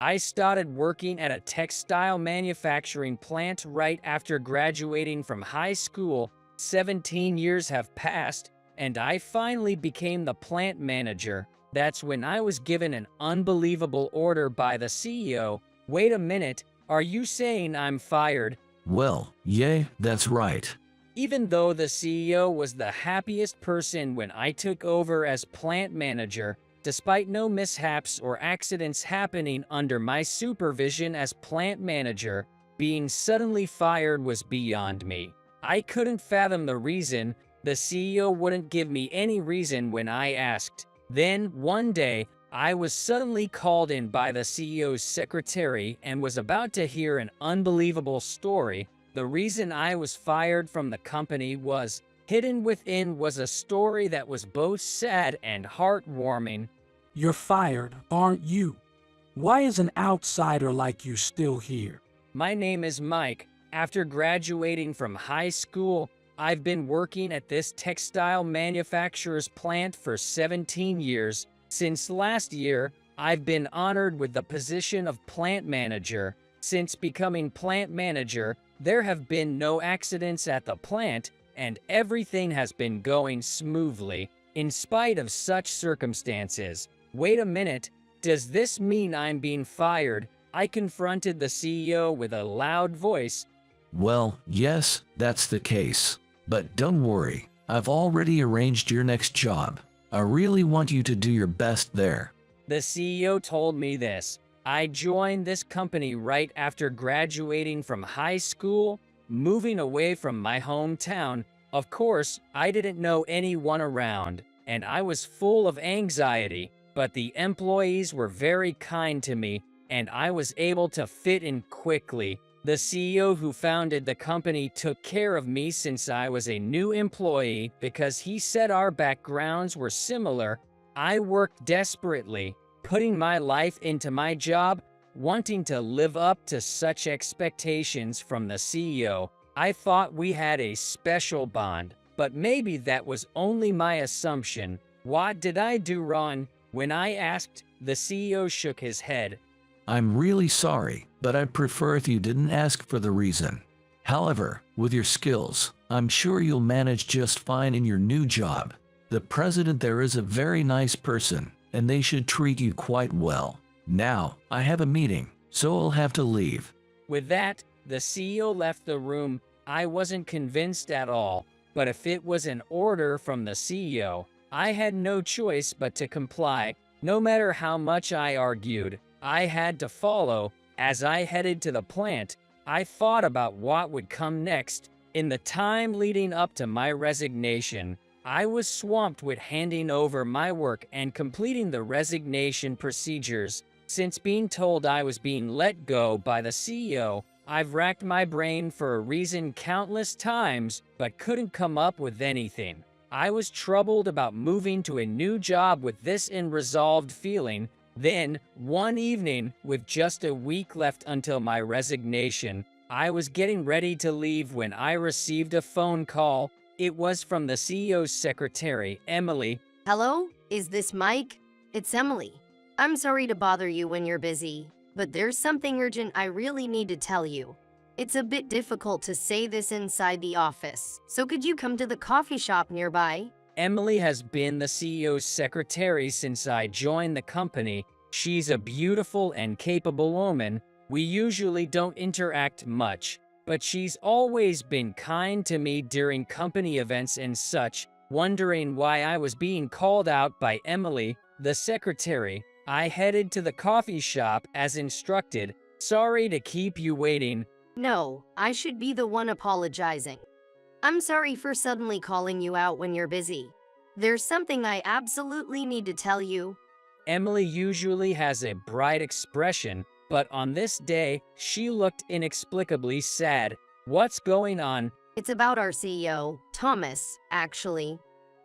I started working at a textile manufacturing plant right after graduating from high school. 17 years have passed, and I finally became the plant manager. That's when I was given an unbelievable order by the CEO. Wait a minute, are you saying I'm fired? Well, yeah, that's right. Even though the CEO was the happiest person when I took over as plant manager, despite no mishaps or accidents happening under my supervision as plant manager, being suddenly fired was beyond me. I couldn't fathom the reason. The CEO wouldn't give me any reason when I asked. Then, one day, I was suddenly called in by the CEO's secretary and was about to hear an unbelievable story. The reason I was fired from the company was hidden within was a story that was both sad and heartwarming. You're fired, aren't you? Why is an outsider like you still here? My name is Mike. After graduating from high school, I've been working at this textile manufacturer's plant for 17 years. Since last year, I've been honored with the position of plant manager. Since becoming plant manager, there have been no accidents at the plant, and everything has been going smoothly, in spite of such circumstances. Wait a minute, does this mean I'm being fired? I confronted the CEO with a loud voice. Well, yes, that's the case. But don't worry, I've already arranged your next job. I really want you to do your best there. The CEO told me this. I joined this company right after graduating from high school, moving away from my hometown. Of course, I didn't know anyone around, and I was full of anxiety, but the employees were very kind to me, and I was able to fit in quickly. The CEO who founded the company took care of me since I was a new employee because he said our backgrounds were similar. I worked desperately, putting my life into my job, wanting to live up to such expectations from the CEO. I thought we had a special bond, but maybe that was only my assumption. What did I do wrong? When I asked, the CEO shook his head. I'm really sorry, but I'd prefer if you didn't ask for the reason. However, with your skills, I'm sure you'll manage just fine in your new job. The president there is a very nice person, and they should treat you quite well. Now, I have a meeting, so I'll have to leave. With that, the CEO left the room. I wasn't convinced at all, but if it was an order from the CEO, I had no choice but to comply. No matter how much I argued, I had to follow. As I headed to the plant, I thought about what would come next. In the time leading up to my resignation, I was swamped with handing over my work and completing the resignation procedures. Since being told I was being let go by the CEO, I've racked my brain for a reason countless times, but couldn't come up with anything. I was troubled about moving to a new job with this unresolved feeling. Then, one evening, with just a week left until my resignation, I was getting ready to leave when I received a phone call. It was from the CEO's secretary, Emily. Hello, is this Mike? It's Emily. I'm sorry to bother you when you're busy, but there's something urgent I really need to tell you. It's a bit difficult to say this inside the office, so could you come to the coffee shop nearby? Emily has been the CEO's secretary since I joined the company. She's a beautiful and capable woman. We usually don't interact much, but she's always been kind to me during company events and such. Wondering why I was being called out by Emily, the secretary, I headed to the coffee shop as instructed. Sorry to keep you waiting. No, I should be the one apologizing. I'm sorry for suddenly calling you out when you're busy. There's something I absolutely need to tell you. Emily usually has a bright expression, but on this day, she looked inexplicably sad. What's going on? It's about our CEO, Thomas, actually.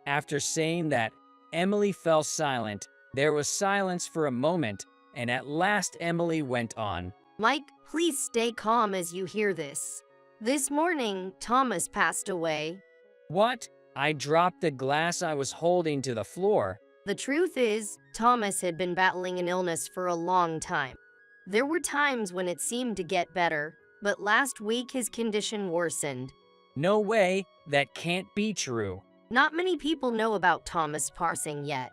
After saying that, Emily fell silent. There was silence for a moment, and at last Emily went on. Mike, please stay calm as you hear this. This morning, Thomas passed away. What? I dropped the glass I was holding to the floor. The truth is, Thomas had been battling an illness for a long time. There were times when it seemed to get better, but last week his condition worsened. No way, that can't be true. Not many people know about Thomas passing yet.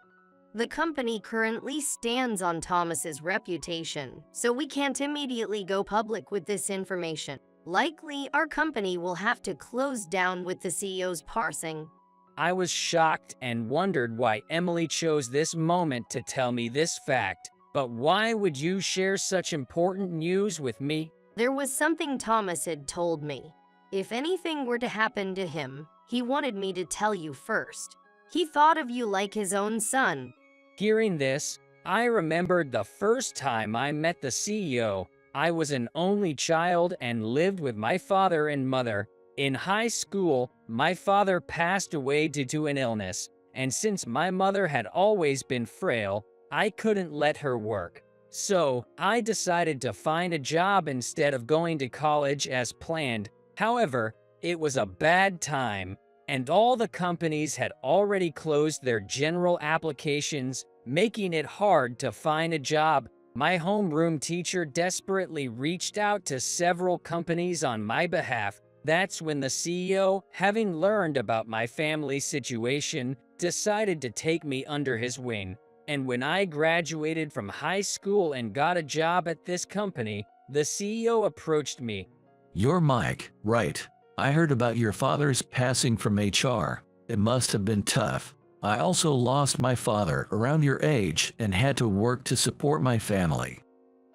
The company currently stands on Thomas's reputation, so we can't immediately go public with this information. Likely, our company will have to close down with the CEO's passing. I was shocked and wondered why Emily chose this moment to tell me this fact. But why would you share such important news with me? There was something Thomas had told me. If anything were to happen to him, he wanted me to tell you first. He thought of you like his own son. Hearing this, I remembered the first time I met the CEO. I was an only child and lived with my father and mother. In high school, my father passed away due to an illness, and since my mother had always been frail, I couldn't let her work. So, I decided to find a job instead of going to college as planned. However, it was a bad time, and all the companies had already closed their general applications, making it hard to find a job. My homeroom teacher desperately reached out to several companies on my behalf. That's when the CEO, having learned about my family situation, decided to take me under his wing. And when I graduated from high school and got a job at this company, the CEO approached me. You're Mike, right? I heard about your father's passing from HR. It must have been tough. I also lost my father around your age and had to work to support my family.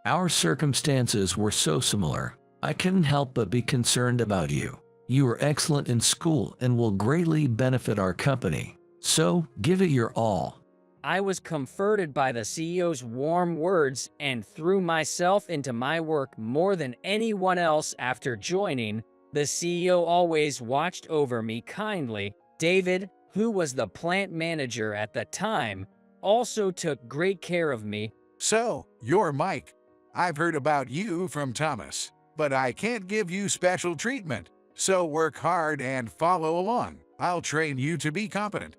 Our circumstances were so similar. I couldn't help but be concerned about you. You were excellent in school and will greatly benefit our company. So, give it your all. I was comforted by the CEO's warm words and threw myself into my work more than anyone else after joining. The CEO always watched over me kindly. David, who was the plant manager at the time, also took great care of me. So, you're Mike. I've heard about you from Thomas, but I can't give you special treatment. So work hard and follow along. I'll train you to be competent.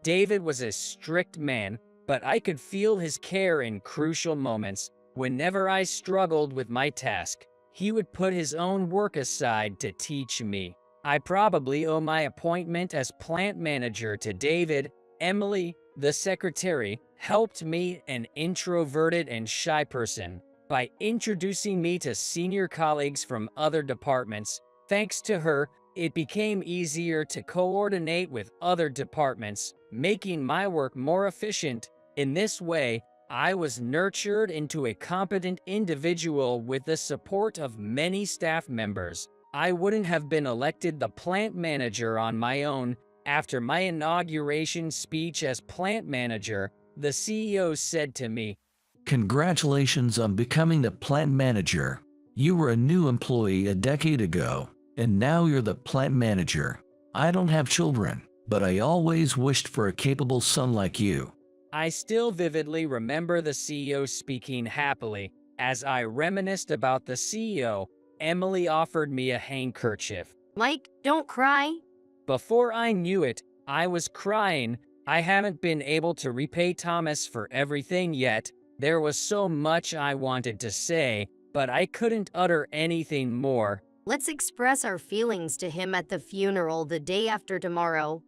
David was a strict man, but I could feel his care in crucial moments. Whenever I struggled with my task, he would put his own work aside to teach me. I probably owe my appointment as plant manager to David. Emily, the secretary, helped me, an introverted and shy person, by introducing me to senior colleagues from other departments. Thanks to her, it became easier to coordinate with other departments, making my work more efficient. In this way, I was nurtured into a competent individual with the support of many staff members. I wouldn't have been elected the plant manager on my own. After my inauguration speech as plant manager, the CEO said to me, Congratulations on becoming the plant manager. You were a new employee a decade ago, and now you're the plant manager. I don't have children, but I always wished for a capable son like you. I still vividly remember the CEO speaking happily. As I reminisced about the CEO, Emily offered me a handkerchief. Mike, don't cry. Before I knew it, I was crying. I haven't been able to repay Thomas for everything yet. There was so much I wanted to say, but I couldn't utter anything more. Let's express our feelings to him at the funeral the day after tomorrow.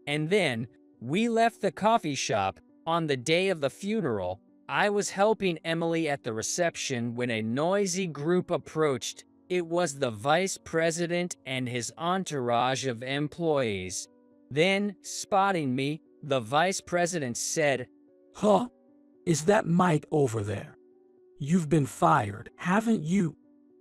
And then, we left the coffee shop. On the day of the funeral, I was helping Emily at the reception when a noisy group approached. It was the vice president and his entourage of employees. Then, spotting me, the vice president said, Huh? Is that Mike over there? You've been fired, haven't you?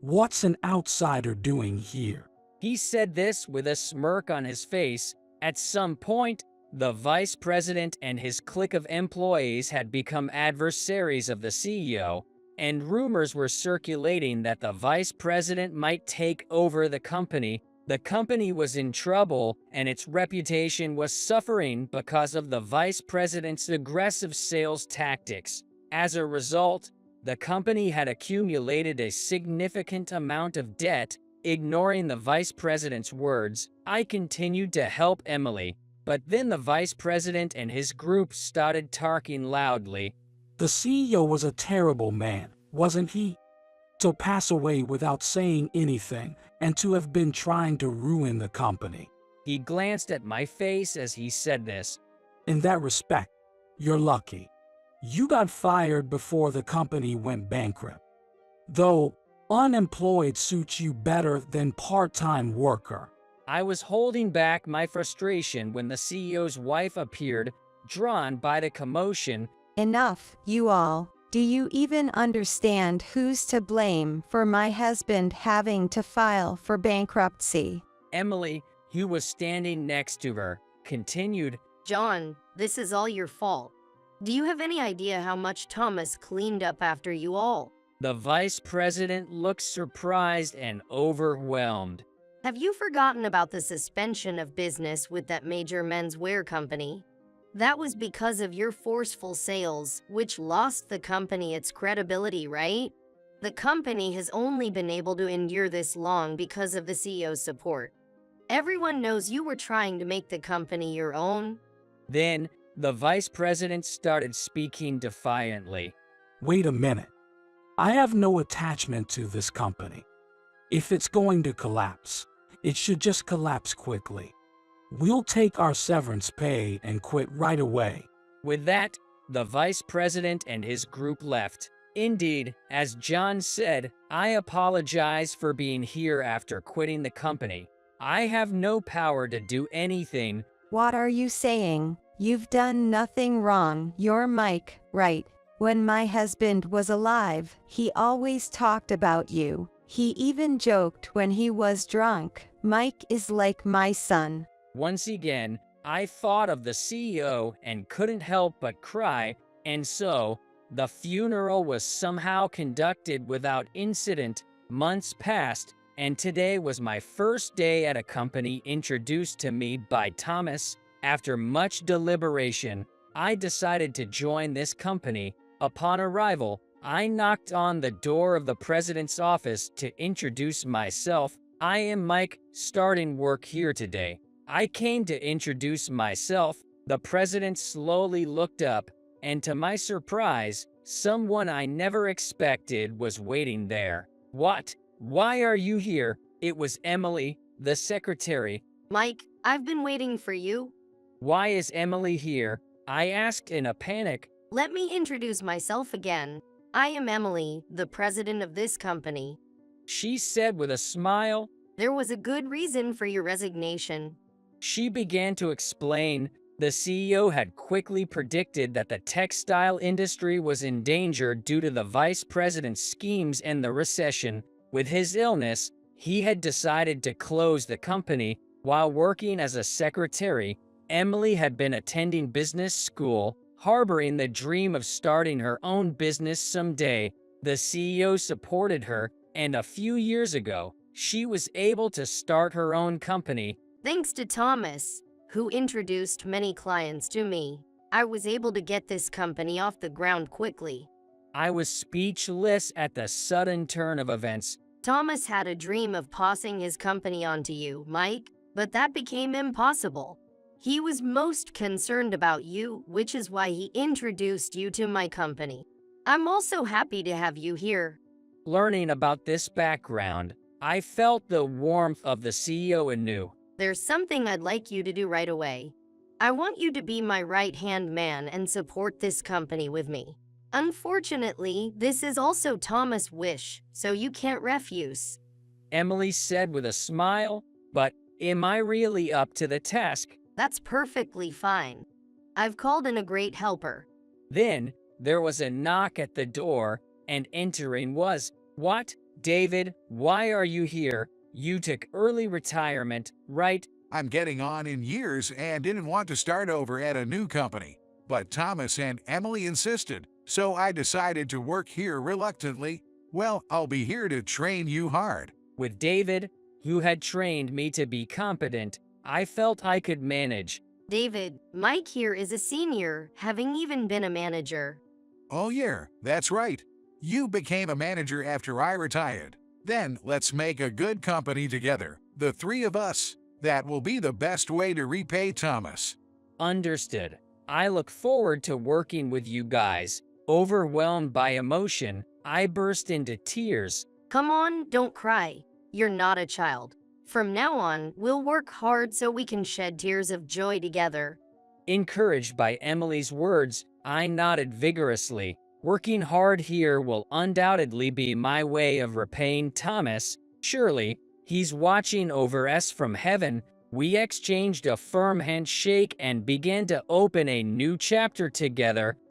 What's an outsider doing here? He said this with a smirk on his face. At some point, the vice president and his clique of employees had become adversaries of the CEO, and rumors were circulating that the vice president might take over the company. The company was in trouble, and its reputation was suffering because of the vice president's aggressive sales tactics. As a result, the company had accumulated a significant amount of debt. Ignoring the vice president's words, I continued to help Emily, but then the vice president and his group started talking loudly. The CEO was a terrible man, wasn't he? to pass away without saying anything, and to have been trying to ruin the company. He glanced at my face as he said this. In that respect, you're lucky. You got fired before the company went bankrupt. Though, unemployed suits you better than part-time worker. I was holding back my frustration when the CEO's wife appeared, drawn by the commotion. Enough, you all. Do you even understand who's to blame for my husband having to file for bankruptcy? Emily, who was standing next to her, continued. John, this is all your fault. Do you have any idea how much Thomas cleaned up after you all? The vice president looked surprised and overwhelmed. Have you forgotten about the suspension of business with that major menswear company? That was because of your forceful sales, which lost the company its credibility, right? The company has only been able to endure this long because of the CEO's support. Everyone knows you were trying to make the company your own. Then, the vice president started speaking defiantly. Wait a minute. I have no attachment to this company. If it's going to collapse, it should just collapse quickly. We'll take our severance pay and quit right away. With that, the vice president and his group left. Indeed, as John said, I apologize for being here after quitting the company. I have no power to do anything. What are you saying? You've done nothing wrong. You're Mike, right? When my husband was alive, he always talked about you. He even joked when he was drunk. Mike is like my son. Once again, I thought of the CEO and couldn't help but cry, and so, the funeral was somehow conducted without incident. Months passed, and today was my first day at a company introduced to me by Thomas. After much deliberation, I decided to join this company. Upon arrival, I knocked on the door of the president's office to introduce myself. I am Mike, starting work here today. I came to introduce myself. The president slowly looked up, and to my surprise, someone I never expected was waiting there. What? Why are you here? It was Emily, the secretary. Mike, I've been waiting for you. Why is Emily here? I asked in a panic. Let me introduce myself again. I am Emily, the president of this company. She said with a smile. There was a good reason for your resignation. She began to explain. The CEO had quickly predicted that the textile industry was in danger due to the vice president's schemes and the recession. With his illness, he had decided to close the company. While working as a secretary, Emily had been attending business school, harboring the dream of starting her own business someday. The CEO supported her, and a few years ago, she was able to start her own company. Thanks to Thomas, who introduced many clients to me, I was able to get this company off the ground quickly. I was speechless at the sudden turn of events. Thomas had a dream of passing his company on to you, Mike, but that became impossible. He was most concerned about you, which is why he introduced you to my company. I'm also happy to have you here. Learning about this background, I felt the warmth of the CEO anew. There's something I'd like you to do right away. I want you to be my right-hand man and support this company with me. Unfortunately, this is also Thomas' wish, so you can't refuse. Emily said with a smile, but am I really up to the task? That's perfectly fine. I've called in a great helper. Then, there was a knock at the door, and entering was, What? David, why are you here? You took early retirement, right? I'm getting on in years and didn't want to start over at a new company. But Thomas and Emily insisted, so I decided to work here reluctantly. Well, I'll be here to train you hard. With David, who had trained me to be competent, I felt I could manage. David, Mike here is a senior, having even been a manager. Oh yeah, that's right. You became a manager after I retired. Then let's make a good company together, the three of us. That will be the best way to repay Thomas. Understood. I look forward to working with you guys. Overwhelmed by emotion, I burst into tears. Come on, don't cry. You're not a child. From now on, we'll work hard so we can shed tears of joy together. Encouraged by Emily's words, I nodded vigorously. Working hard here will undoubtedly be my way of repaying Thomas. Surely, he's watching over us from heaven. We exchanged a firm handshake and began to open a new chapter together.